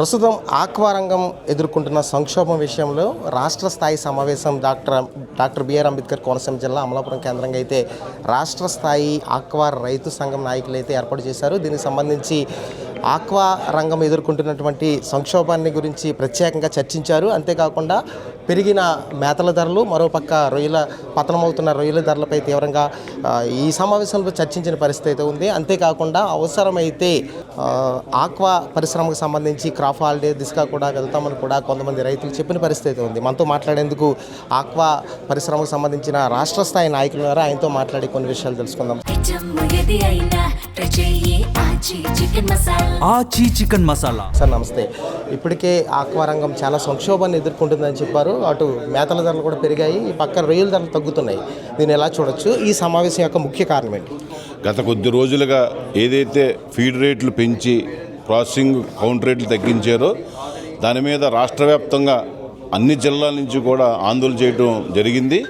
ప్రస్తుతం ఆక్వా రంగం ఎదుర్కొంటున్న సంక్షోభం విషయంలో రాష్ట్ర స్థాయి సమావేశం డాక్టర్ బిఆర్ అంబేద్కర్ కోనసీమ జిల్లా అమలాపురం కేంద్రంగా అయితే రాష్ట్ర స్థాయి ఆక్వా రైతు సంఘం నాయకులు అయితే ఏర్పాటు చేశారు. దీనికి సంబంధించి ఆక్వా రంగం ఎదుర్కొంటున్నటువంటి సంక్షోభాన్ని గురించి ప్రత్యేకంగా చర్చించారు. అంతేకాకుండా పెరిగిన మేతల ధరలు, మరోపక్క పతనమవుతున్న రొయ్యల ధరలపై తీవ్రంగా ఈ సమావేశంలో చర్చించిన పరిస్థితి అయితే ఉంది. అంతేకాకుండా అవసరమైతే ఆక్వా పరిశ్రమకు సంబంధించి క్రాప్ హాలిడే దిశగా కూడా వెళ్తామని కూడా కొంతమంది రైతులు చెప్పిన పరిస్థితి అయితే ఉంది. మనతో మాట్లాడేందుకు ఆక్వా పరిశ్రమకు సంబంధించిన రాష్ట్ర స్థాయి నాయకులు ఉన్నారు. ఆయనతో మాట్లాడి కొన్ని విషయాలు తెలుసుకుందాం. ఆచి చికెన్ మసాలా సార్ నమస్తే. ఇప్పటికే ఆక్వా రంగం చాలా సంక్షోభాన్ని ఎదుర్కొంటుందని చెప్పారు. అటు మేతల ధరలు కూడా పెరిగాయి, ఈ పక్క రొయ్యల ధరలు తగ్గుతున్నాయి. దీన్ని ఎలా చూడొచ్చు? ఈ సమావేశం యొక్క ముఖ్య కారణం ఏంటి? గత కొద్ది రోజులుగా ఏదైతే ఫీడ్ రేట్లు పెంచి ప్రాసెసింగ్ కౌంటర్ రేట్లు తగ్గించారో దాని మీద రాష్ట్ర వ్యాప్తంగా అన్ని జిల్లాల నుంచి కూడా ఆందోళన చేయడం జరిగింది.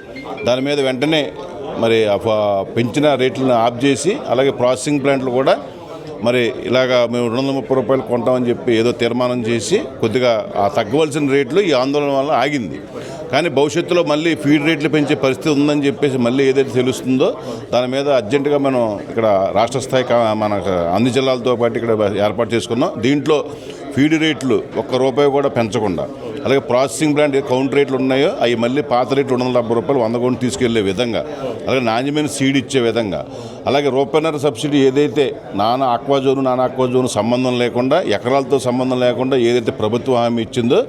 దాని మీద వెంటనే మరి పెంచిన రేట్లను ఆఫ్ చేసి, అలాగే ప్రాసెసింగ్ ప్లాంట్లు కూడా మరి ఇలాగా మేము 230 రూపాయలు కొంటామని చెప్పి ఏదో తీర్మానం చేసి కొద్దిగా ఆ తగ్గవలసిన రేట్లు ఈ ఆందోళన వల్ల ఆగింది. కానీ భవిష్యత్తులో మళ్ళీ ఫీడ్ రేట్లు పెంచే పరిస్థితి ఉందని చెప్పేసి మళ్ళీ ఏదైతే తెలుస్తుందో దాని మీద అర్జెంటుగా మనం ఇక్కడ రాష్ట్ర స్థాయి మన అన్ని జిల్లాలతో పాటు ఇక్కడ ఏర్పాటు చేసుకున్నాం. దీంట్లో ఫీడ్ రేట్లు ₹1 కూడా పెంచకుండా, అలాగే ప్రాసెసింగ్ ప్లాంట్ కౌంటర్ రేట్లు ఉన్నాయో అవి మళ్ళీ పాత రేట్లు ₹270 100 కూడా తీసుకెళ్లే విధంగా, అలాగే నాణ్యమైన సీడ్ ఇచ్చే విధంగా, అలాగే రూపాయన్నర సబ్సిడీ ఏదైతే నాన్ ఆక్వా జోన్ సంబంధం లేకుండా, ఎకరాలతో సంబంధం లేకుండా ఏదైతే ప్రభుత్వం హామీ ఇచ్చిందో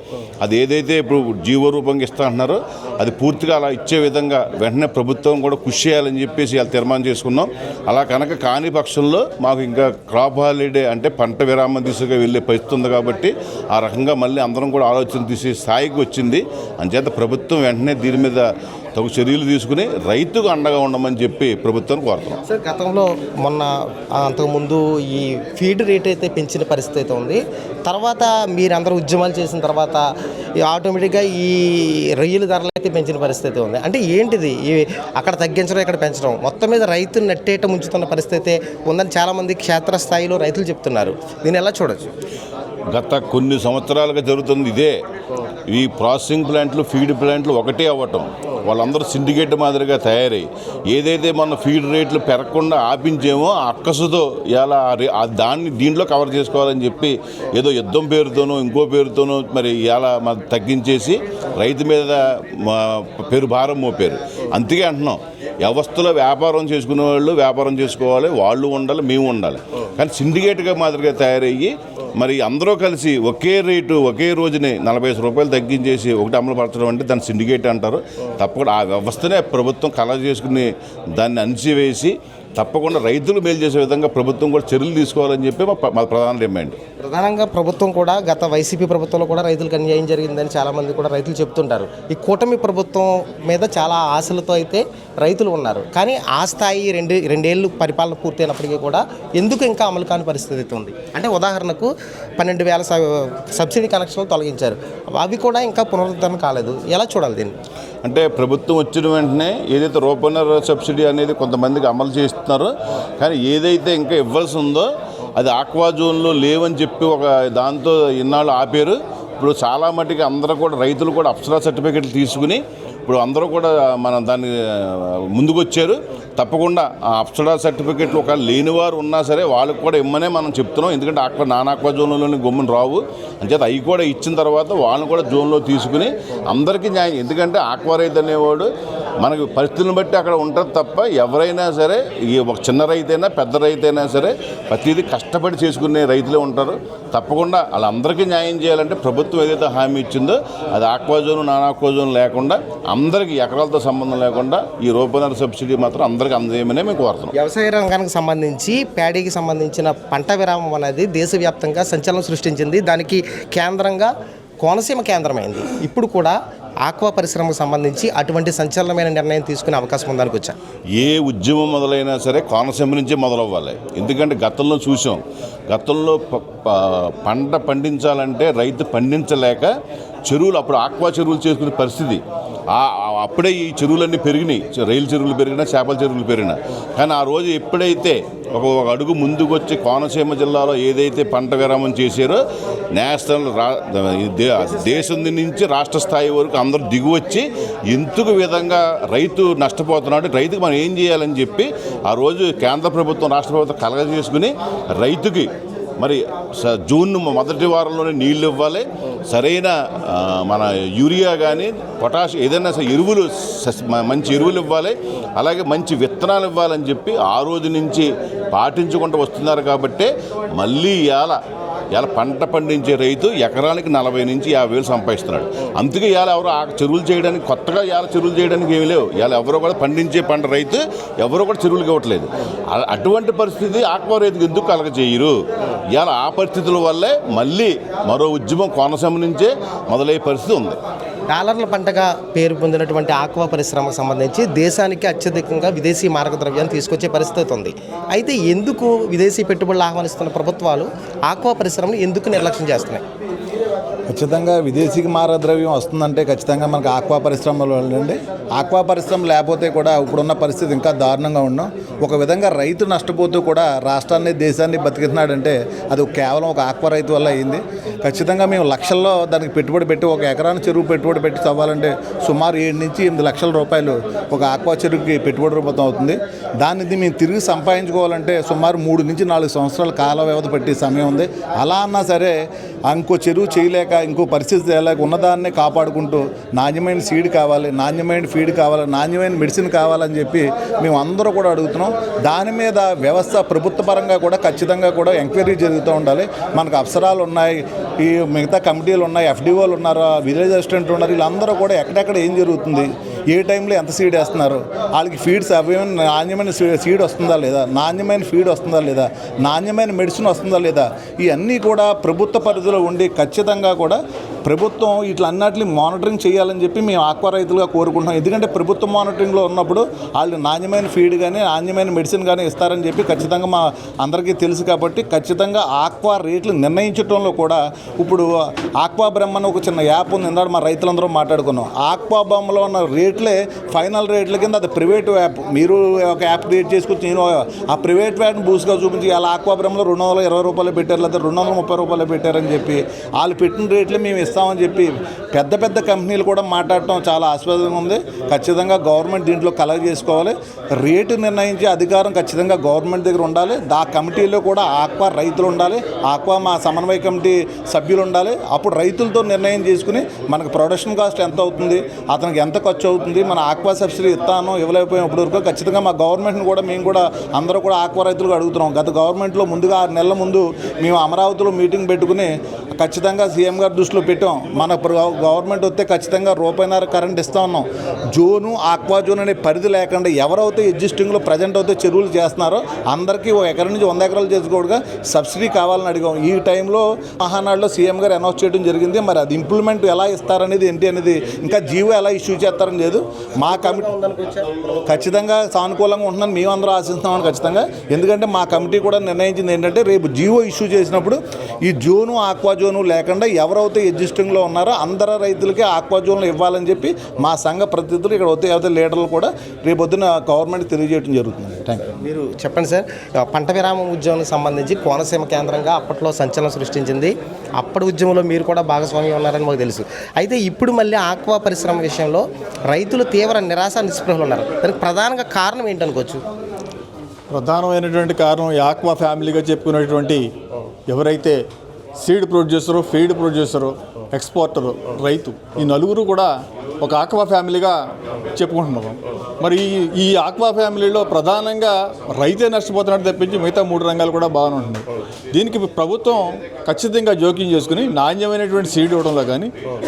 అది ఏదైతే ఇప్పుడు జీవో రూపంగా ఇస్తా అంటున్నారో అది పూర్తిగా అలా ఇచ్చే విధంగా వెంటనే ప్రభుత్వం కూడా కృషి చేయాలని చెప్పేసి వాళ్ళు తీర్మానం చేసుకున్నాం. అలా కనుక కాని పక్షంలో మాకు ఇంకా క్రాప్ హాలిడే అంటే పంట విరామం దిశగా వెళ్ళే పరిస్థితి ఉంది. కాబట్టి ఆ రకంగా మళ్ళీ అందరం కూడా ఆలోచన తీసే స్థాయికి వచ్చింది. అంచేత ప్రభుత్వం వెంటనే దీని మీద తగు చర్యలు తీసుకుని రైతుకు అండగా ఉండమని చెప్పి ప్రభుత్వాన్ని కోరుతున్నాం. సార్ గతంలో అంతకుముందు ఈ ఫీడ్ రేట్ అయితే పెంచిన పరిస్థితి అయితే ఉంది. తర్వాత మీరందరూ ఉద్యమాలు చేసిన తర్వాత ఆటోమేటిక్గా ఈ రొయ్యల ధరలు అయితే పెంచిన పరిస్థితి అయితే ఉంది. అంటే ఏంటిది అక్కడ తగ్గించడం ఇక్కడ పెంచడం, మొత్తం మీద రైతులు నెట్టేట ముంచుతున్న పరిస్థితి ఉందని చాలామంది క్షేత్రస్థాయిలో రైతులు చెప్తున్నారు. దీన్ని ఎలా చూడొచ్చు? గత కొన్ని సంవత్సరాలుగా జరుగుతుంది ఇదే. ఈ ప్రాసెసింగ్ ప్లాంట్లు ఫీడ్ ప్లాంట్లు ఒకటే అవ్వటం, వాళ్ళందరూ సిండికేట్ మాదిరిగా తయారై ఏదైతే మన ఫీడ్ రేట్లు పెరగకుండా ఆపించేమో అక్కసుతో ఇలా దాన్ని దీంట్లో కవర్ చేసుకోవాలని చెప్పి ఏదో యుద్ధం పేరుతోనో ఇంకో పేరుతోనో మరి ఇలా తగ్గించేసి రైతు మీద భారం మోపారు. అందుకే అంటున్నాం, వ్యవస్థలో వ్యాపారం చేసుకునే వాళ్ళు వ్యాపారం చేసుకోవాలి, వాళ్ళు ఉండాలి, మేము ఉండాలి. కానీ సిండికేట్గా మాదిరిగా తయారయ్యి మరి అందరూ కలిసి ఒకే రేటు ఒకే రోజునే ₹40 తగ్గించేసి ఒకటి అమలు పరచడం అంటే దాన్ని సిండికేట్ అంటారు. తప్పకుండా ఆ వ్యవస్థనే ప్రభుత్వం కలర్ చేసుకుని దాన్ని అణిచివేసి తప్పకుండా రైతులు మేలు చేసే విధంగా ప్రభుత్వం కూడా చర్యలు తీసుకోవాలని చెప్పి మా ప్రధాన డిమాండ్. ప్రధానంగా ప్రభుత్వం కూడా గత వైసీపీ ప్రభుత్వంలో కూడా రైతులకు అన్యాయం జరిగిందని చాలామంది కూడా రైతులు చెప్తుంటారు. ఈ కూటమి ప్రభుత్వం మీద చాలా ఆశలతో అయితే రైతులు ఉన్నారు. కానీ ఆ స్థాయి రెండేళ్ళు పరిపాలన పూర్తయినప్పటికీ కూడా ఎందుకు ఇంకా అమలు కాని పరిస్థితి ఉంది? అంటే ఉదాహరణకు 12,000 సబ్సిడీ కనెక్షన్లు తొలగించారు, అవి కూడా ఇంకా పునరుద్ధరణ కాలేదు. ఎలా చూడాలి దీన్ని? అంటే ప్రభుత్వం వచ్చిన వెంటనే ఏదైతే రూపాయన్నర సబ్సిడీ అనేది కొంతమందికి అమలు చేస్తున్నారో, కానీ ఏదైతే ఇంకా ఇవ్వాల్సి ఉందో అది ఆక్వా జోన్లో లేవని చెప్పి ఒక దాంతో ఇన్నాళ్ళు ఆపారు. ఇప్పుడు చాలా మటుకు అందరూ కూడా రైతులు కూడా అప్సరా సర్టిఫికెట్లు తీసుకుని ఇప్పుడు అందరూ కూడా మన దాన్ని ముందుకు వచ్చారు. తప్పకుండా ఆ అప్సరా సర్టిఫికెట్లు ఒక లేనివారు ఉన్నా సరే వాళ్ళకి కూడా ఇమ్మనే మనం చెప్తున్నాం. ఎందుకంటే నాన్ ఆక్వా జోన్లోని గమ్మున రావు అంచేత అవి కూడా ఇచ్చిన తర్వాత వాళ్ళని కూడా జోన్లో తీసుకుని అందరికీ న్యాయం. ఎందుకంటే ఆక్వా రైతు అనేవాడు మనకి పరిస్థితులను బట్టి అక్కడ ఉంటుంది తప్ప ఎవరైనా సరే ఒక చిన్న రైతైనా పెద్ద రైతైనా సరే ప్రతిదీ కష్టపడి చేసుకునే రైతులే ఉంటారు. తప్పకుండా వాళ్ళందరికీ న్యాయం చేయాలంటే ప్రభుత్వం ఏదైతే హామీ ఇచ్చిందో అది aqua zone non aqua zone లేకుండా అందరికీ ఎకరాలతో సంబంధం లేకుండా ఈ రూపాయన్నర సబ్సిడీ మాత్రం అందరికీ అందజేయమనే మేము కోరుతున్నాం. వ్యవసాయ రంగానికి సంబంధించి ప్యాడీకి సంబంధించిన పంట విరామం అనేది దేశవ్యాప్తంగా సంచలనం సృష్టించింది. దానికి కేంద్రంగా కోనసీమ కేంద్రమైంది. ఇప్పుడు కూడా ఆక్వా పరిశ్రమకు సంబంధించి అటువంటి సంచలనమైన నిర్ణయం తీసుకునే అవకాశం ఉందానికి వచ్చా? ఏ ఉద్యమం మొదలైనా సరే కోనసీమ నుంచే మొదలవ్వాలి. ఎందుకంటే గతంలో చూసాం, గతంలో పంట పండించాలంటే రైతు పండించలేక చెరువులు అప్పుడు ఆక్వా చెరువులు చేసుకునే పరిస్థితి. అప్పుడే ఈ చెరువులన్నీ పెరిగినాయి, రైలు చెరువులు పెరిగినా, చేపల చెరువులు పెరిగినా. కానీ ఆ రోజు ఎప్పుడైతే ఒక అడుగు ముందుకు వచ్చి కోనసీమ జిల్లాలో ఏదైతే పంట విరామం చేశారో నేషనల్ దేశం నుంచి రాష్ట్ర స్థాయి వరకు అందరూ దిగువచ్చి ఎందుకు విధంగా రైతు నష్టపోతున్నాడు, రైతుకు మనం ఏం చేయాలని చెప్పి ఆ రోజు కేంద్ర ప్రభుత్వం రాష్ట్ర ప్రభుత్వం కలగజేసుకుని రైతుకి మరి జూన్ మొదటి వారంలోనే నీళ్ళు ఇవ్వాలి, సరైన మన యూరియా కానీ పొటాష్ ఏదైనా ఎరువులు మంచి ఎరువులు ఇవ్వాలి, అలాగే మంచి విత్తనాలు ఇవ్వాలని చెప్పి ఆ రోజు నుంచి పాటించుకుంటూ వస్తున్నారు. కాబట్టి మళ్ళీ ఇలా పంట పండించే రైతు ఎకరానికి 40 నుంచి 50 వేలు సంపాదిస్తున్నాడు. అందుకే ఇవాళ ఎవరు ఆ చెరువులు చేయడానికి కొత్తగా చెరువులు చేయడానికి ఏమీ లేవు. ఇవాళ ఎవరో కూడా పండించే పంట రైతు ఎవరో కూడా చెరువులు ఇవ్వట్లేదు. అటువంటి పరిస్థితి ఆక్వా రైతుకు ఎందుకు కలగజేయరు? ఇవాళ ఆ పరిస్థితుల వల్లే మళ్ళీ మరో ఉద్యమం కోనసీమ నుంచే మొదలయ్యే పరిస్థితి ఉంది. డాలర్ల పంటగా పేరు పొందినటువంటి ఆక్వా పరిశ్రమకు సంబంధించి దేశానికి అత్యధికంగా విదేశీ మారకద్రవ్యాన్ని తీసుకొచ్చే పరిస్థితి ఉంది. అయితే ఎందుకు విదేశీ పెట్టుబడులు ఆహ్వానిస్తున్న ప్రభుత్వాలు ఆక్వా పరిశ్రమను ఎందుకు నిర్లక్ష్యం చేస్తున్నాయి? ఖచ్చితంగా విదేశీకి మారద్రవ్యం వస్తుందంటే ఖచ్చితంగా మనకు ఆక్వా పరిశ్రమలు అండి. ఆక్వా పరిశ్రమ లేకపోతే కూడా ఇప్పుడున్న పరిస్థితి ఇంకా దారుణంగా ఉన్నాం. ఒక విధంగా రైతు నష్టపోతూ కూడా రాష్ట్రాన్ని దేశాన్ని బతికిస్తున్నాడంటే అది కేవలం ఒక ఆక్వా రైతు వల్ల అయింది. ఖచ్చితంగా మేము లక్షల్లో దానికి పెట్టుబడి పెట్టి ఒక ఎకరాన్ని చెరువు పెట్టుబడి పెట్టి తవ్వాలంటే సుమారు 7 నుంచి 8 లక్షల రూపాయలు ఒక ఆక్వా చెరువుకి పెట్టుబడి రూపంతో అవుతుంది. దాన్ని మేము తిరిగి సంపాదించుకోవాలంటే సుమారు 3 నుంచి 4 సంవత్సరాల కాల వ్యవధి పట్టే సమయం ఉంది. అలా అన్నా సరే ఇంకో చెరువు చేయలేక ఇంకో పరిస్థితి చేయలేక ఉన్నదాన్నే కాపాడుకుంటూ నాణ్యమైన సీడ్ కావాలి, నాణ్యమైన ఫీడ్ కావాలి, నాణ్యమైన మెడిసిన్ కావాలని చెప్పి మేము అందరూ కూడా అడుగుతున్నాం. దాని మీద వ్యవస్థ ప్రభుత్వ పరంగా కూడా ఖచ్చితంగా కూడా ఎంక్వైరీ జరుగుతూ ఉండాలి. మనకు అప్సరాలు ఉన్నాయి, ఈ మిగతా కమిటీలు ఉన్నాయి, ఎఫ్డిఓలు ఉన్నారు, విలేజ్ అసిస్టెంట్లు ఉన్నారు. వీళ్ళందరూ కూడా ఎక్కడెక్కడ ఏం జరుగుతుంది, ఏ టైంలో ఎంత సీడ్ వేస్తున్నారు, వాళ్ళకి ఫీడ్స్ అవేమైనా నాణ్యమైన సీడ్ వస్తుందా లేదా, నాణ్యమైన ఫీడ్ వస్తుందా లేదా, నాణ్యమైన మెడిసిన్ వస్తుందా లేదా, ఇవన్నీ కూడా ప్రభుత్వ పరిధిలో ఉండి ఖచ్చితంగా కూడా ప్రభుత్వం వీటిలన్నిటిని మానిటరింగ్ చేయాలని చెప్పి మేము ఆక్వా రైతులుగా కోరుకుంటున్నాం. ఎందుకంటే ప్రభుత్వ మానిటరింగ్లో ఉన్నప్పుడు వాళ్ళు నాణ్యమైన ఫీడ్ కానీ నాణ్యమైన మెడిసిన్ కానీ ఇస్తారని చెప్పి ఖచ్చితంగా మా అందరికీ తెలుసు. కాబట్టి ఖచ్చితంగా ఆక్వా రేట్లు నిర్ణయించడంలో కూడా ఇప్పుడు ఆక్వా బ్రహ్మను ఒక చిన్న యాప్ ఉంది, ఇందాక మా రైతులందరూ మాట్లాడుకున్నాం. ఆక్వా బొమ్మలో ఉన్న రేట్లే ఫైనల్ రేట్ల కింద అది ప్రైవేట్ యాప్. మీరు ఒక యాప్ క్రియేట్ చేసుకొచ్చి నేను ఆ ప్రైవేట్ యాప్ని బూస్గా చూపించి వాళ్ళ ఆక్వా బ్రహ్మలో 220 రూపాయలు పెట్టారు, లేదా 230 రూపాయలు పెట్టారని చెప్పి వాళ్ళు పెట్టిన రేట్లు మేము ఇస్తామని చెప్పి పెద్ద పెద్ద కంపెనీలు కూడా మాట్లాడటం చాలా ఆస్వాదంగా ఉంది. ఖచ్చితంగా గవర్నమెంట్ దీంట్లో కలగ చేసుకోవాలి. రేటు నిర్ణయించే అధికారం ఖచ్చితంగా గవర్నమెంట్ దగ్గర ఉండాలి. ఆ కమిటీలో కూడా ఆక్వా రైతులు ఉండాలి, ఆక్వా మా సమన్వయ కమిటీ సభ్యులు ఉండాలి. అప్పుడు రైతులతో నిర్ణయం చేసుకుని మనకు ప్రొడక్షన్ కాస్ట్ ఎంత అవుతుంది, అతనికి ఎంత ఖర్చు అవుతుంది, మన ఆక్వా సబ్సిడీ ఇస్తానో ఇవ్వలేకపోయాం ఇప్పటివరకు. ఖచ్చితంగా మా గవర్నమెంట్ని కూడా మేము కూడా అందరూ కూడా ఆక్వా రైతులుగా అడుగుతున్నాం. గత గవర్నమెంట్లో ముందుగా 6 నెలల ముందు మేము అమరావతిలో మీటింగ్ పెట్టుకుని ఖచ్చితంగా సీఎం గారి దృష్టిలో పెట్టాం. మన గవర్నమెంట్ వస్తే ఖచ్చితంగా ₹1.5 కరెంట్ ఇస్తా ఉన్నాం. జోను ఆక్వా జోన్ అనే పరిధి లేకుండా ఎవరైతే ఎగ్జిస్టింగ్లో ప్రజెంట్ అయితే చెరువులు చేస్తున్నారో అందరికీ 1 ఎకరం నుంచి 100 ఎకరాలు చేసుకోవడానికి సబ్సిడీ కావాలని అడిగాం. ఈ టైంలో మహానాడులో సీఎం గారు అనౌన్స్ చేయడం జరిగింది. మరి అది ఇంప్లిమెంట్ ఎలా ఇస్తారనేది ఏంటి అనేది ఇంకా జీవో ఎలా ఇష్యూ చేస్తారని లేదు. మా కమిటీ ఖచ్చితంగా సానుకూలంగా ఉంటుందని మేమందరూ ఆశిస్తున్నామని ఖచ్చితంగా. ఎందుకంటే మా కమిటీ కూడా నిర్ణయించింది ఏంటంటే రేపు జీవో ఇష్యూ చేసినప్పుడు ఈ జోను ఆక్వా జోను లేకుండా ఎవరైతే ఎగ్జిస్టింగ్లో ఉన్నారో అందరు రైతులకి ఆక్వా జోన్లు ఇవ్వాలని చెప్పి మా సంఘ ప్రతినిధులు ఇక్కడ ఎవరైతే లీడర్లు కూడా రేపొద్దున గవర్నమెంట్ తెలియజేయడం జరుగుతుంది. Thank you. మీరు చెప్పండి సార్, పంట విరామం ఉద్యమానికి సంబంధించి కోనసీమ కేంద్రంగా అప్పట్లో సంచలనం సృష్టించింది. అప్పటి ఉద్యమంలో మీరు కూడా భాగస్వామ్యం ఉన్నారని మాకు తెలుసు. అయితే ఇప్పుడు మళ్ళీ ఆక్వా పరిశ్రమ విషయంలో రైతులు తీవ్ర నిరాశ నిస్పృహలు ఉన్నారు. దానికి ప్రధానంగా కారణం ఏంటనుకోవచ్చు? ప్రధానమైనటువంటి కారణం ఈ ఆక్వా ఫ్యామిలీగా చెప్పుకునేటువంటి ఎవరైతే సీడ్ ప్రొడ్యూసరు, ఫీడ్ ప్రొడ్యూసరు, ఎక్స్పోర్టరు, రైతు, ఈ నలుగురు కూడా ఒక ఆక్వా ఫ్యామిలీగా చెప్పుకుంటున్నాము. మరి ఈ ఆక్వా ఫ్యామిలీలో ప్రధానంగా రైతే నష్టపోతున్నట్టు తప్పించి మిగతా 3 రంగాలు కూడా బాగానే ఉంటున్నాయి. దీనికి ప్రభుత్వం ఖచ్చితంగా జోక్యం చేసుకుని నాణ్యమైనటువంటి సీడ్ ఇవ్వడంలో కానీ,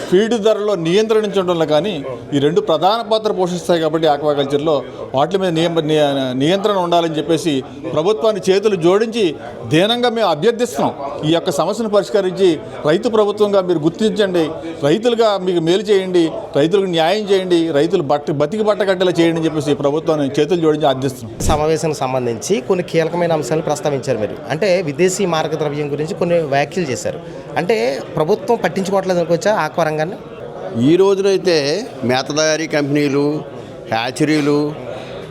ఫీడ్ ధరలో నియంత్రించడంలో కానీ ఈ 2 ప్రధాన పాత్ర పోషిస్తాయి. కాబట్టి ఆక్వాకల్చర్లో వాటి మీద నియంత్రణ ఉండాలని చెప్పేసి ప్రభుత్వాన్ని చేతులు జోడించి దీనంగా మేము అభ్యర్థిస్తున్నాం. ఈ యొక్క సమస్యను పరిష్కరించి రైతు ప్రభుత్వంగా మీరు గుర్తించండి, రైతులుగా మీకు మేలు చేయండి, రైతులకు న్యాయం చేయండి, రైతులు బతికి బట్ట కట్టేలా చేయండి అని చెప్పేసి ప్రభుత్వాన్ని చేతులు జోడించి అర్థిస్తున్నాం. సమావేశానికి సంబంధించి కొన్ని కీలకమైన అంశాలు ప్రస్తావించారు మీరు. అంటే విదేశీ మార్గద్రవ్యం గురించి కొన్ని వ్యాఖ్యలు చేశారు. అంటే ప్రభుత్వం పట్టించుకోవట్లేదు అనుకోవచ్చా ఆక్వా రంగాన్ని? ఈ రోజునైతే మేత తయారీ కంపెనీలు, హ్యాచరీలు,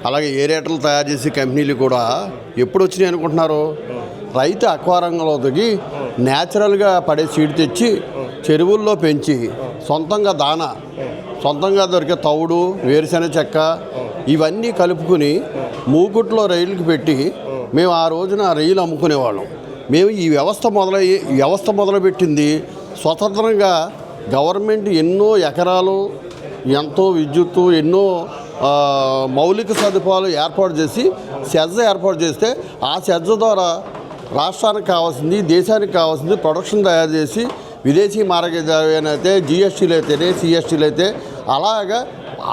అలాగే ఏరేటర్లు తయారు చేసే కంపెనీలు కూడా ఎప్పుడు వచ్చినాయి అనుకుంటున్నారు? రైతు అక్వారంగంలో దిగి న్యాచురల్గా పడే సీడ్ తెచ్చి చెరువుల్లో పెంచి సొంతంగా దానా, సొంతంగా దొరికే తవుడు, వేరుశెనగ చెక్క ఇవన్నీ కలుపుకుని మూకుట్లో రైలుకి పెట్టి మేము ఆ రోజున రైలు అమ్ముకునేవాళ్ళం. మేము ఈ వ్యవస్థ మొదలుపెట్టింది స్వతంత్రంగా. గవర్నమెంట్ ఎన్నో ఎకరాలు, ఎంతో విద్యుత్తు, ఎన్నో మౌలిక సదుపాయాలు ఏర్పాటు చేసి సెజ్ ఏర్పాటు చేస్తే ఆ సెజ్ ద్వారా రాష్ట్రానికి కావాల్సింది, దేశానికి కావాల్సింది ప్రొడక్షన్ తయారు చేసి విదేశీ మార్గదర్శకాలు అయితే, జిఎస్టీలు అయితేనే, సిఎస్టీలు అయితే అలాగా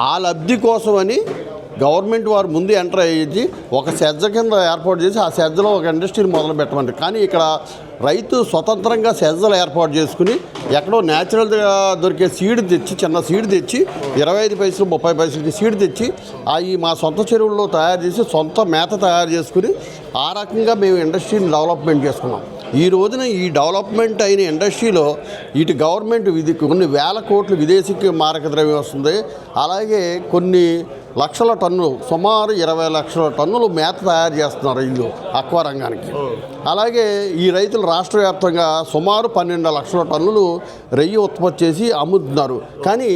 ఆ లబ్ధి కోసమని గవర్నమెంట్ వారు ముందు ఎంటర్ అయ్యి ఒక సెజ్జ కింద ఏర్పాటు చేసి ఆ సెజ్జలో ఒక ఇండస్ట్రీని మొదలు పెట్టమంటారు. కానీ ఇక్కడ రైతు స్వతంత్రంగా సెజ్జలు ఏర్పాటు చేసుకుని ఎక్కడో న్యాచురల్గా దొరికే సీడ్ తెచ్చి, చిన్న సీడ్ తెచ్చి 25 పైసలు 30 పైసలకి సీడ్ తెచ్చి అవి మా సొంత చెరువుల్లో తయారు చేసి సొంత మేత తయారు చేసుకుని ఆ రకంగా మేము ఇండస్ట్రీని డెవలప్మెంట్ చేసుకున్నాం. ఈ రోజున ఈ డెవలప్మెంట్ అయిన ఇండస్ట్రీలో ఇటు గవర్నమెంట్ కొన్ని వేల కోట్లు విదేశీకి మారక ద్రవ్యం వస్తుంది. అలాగే కొన్ని లక్షల టన్నులు, సుమారు 20 లక్షల టన్నులు మేత తయారు చేస్తున్నారు వీళ్ళు అక్వా రంగానికి. అలాగే ఈ రైతులు రాష్ట్ర వ్యాప్తంగా సుమారు 12 లక్షల టన్నులు రొయ్యి ఉత్పత్తి చేసి అమ్ముతున్నారు. కానీ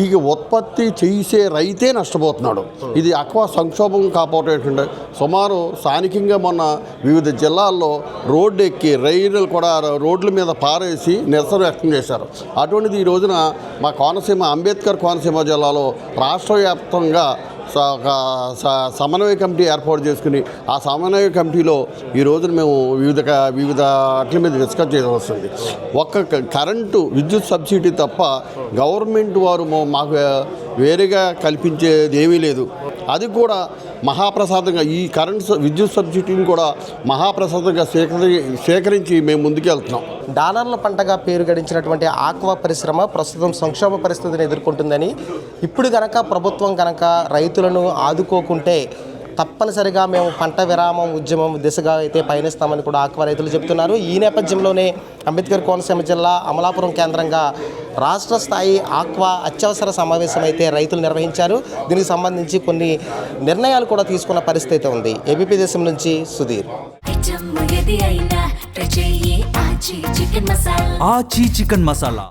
ఈ ఉత్పత్తి చేసే రైతే నష్టపోతున్నాడు. ఇది అక్వా సంక్షోభం కాపాడేటంటే సుమారు స్థానికంగా మొన్న వివిధ జిల్లాల్లో రోడ్డు ఎక్కి రైళ్లు కూడా రోడ్ల మీద పారేసి నిరసన వ్యక్తం చేశారు. అటువంటిది ఈ రోజున మా కోనసీమ, అంబేద్కర్ కోనసీమ జిల్లాలో రాష్ట్ర వ్యాప్తంగా సమన్వయ కమిటీ ఏర్పాటు చేసుకుని ఆ సమన్వయ కమిటీలో ఈ రోజున మేము వివిధ వాటి మీద డిస్కస్ చేయడం వస్తుంది. ఒక్క కరెంటు విద్యుత్ సబ్సిడీ తప్ప గవర్నమెంట్ వారు మాకు వేరేగా కల్పించేది ఏమీ లేదు. అది కూడా మహాప్రసాదంగా ఈ విద్యుత్ సబ్సిడీని కూడా మహాప్రసాదంగా సేకరించి మేము ముందుకెళ్తున్నాం. డాలర్ల పంటగా పేరు గడించినటువంటి ఆక్వా పరిశ్రమ ప్రస్తుతం సంక్షోభ పరిస్థితిని ఎదుర్కొంటుందని, ఇప్పుడు గనక ప్రభుత్వం గనక రైతులను ఆదుకోకుంటే తప్పనిసరిగా మేము పంట విరామం ఉద్యమం దిశగా అయితే పయనిస్తామని కూడా ఆక్వా రైతులు చెబుతున్నారు. ఈ నేపథ్యంలోనే అంబేద్కర్ కోనసీమ జిల్లా అమలాపురం కేంద్రంగా రాష్ట్ర స్థాయి ఆక్వా అత్యవసర సమావేశం అయితే రైతులు నిర్వహించారు. దీనికి సంబంధించి కొన్ని నిర్ణయాలు కూడా తీసుకున్న పరిస్థితి ఉంది. ఏబీపీ దేశం నుంచి సుధీర్. ఆచి చికెన్ మసాలా.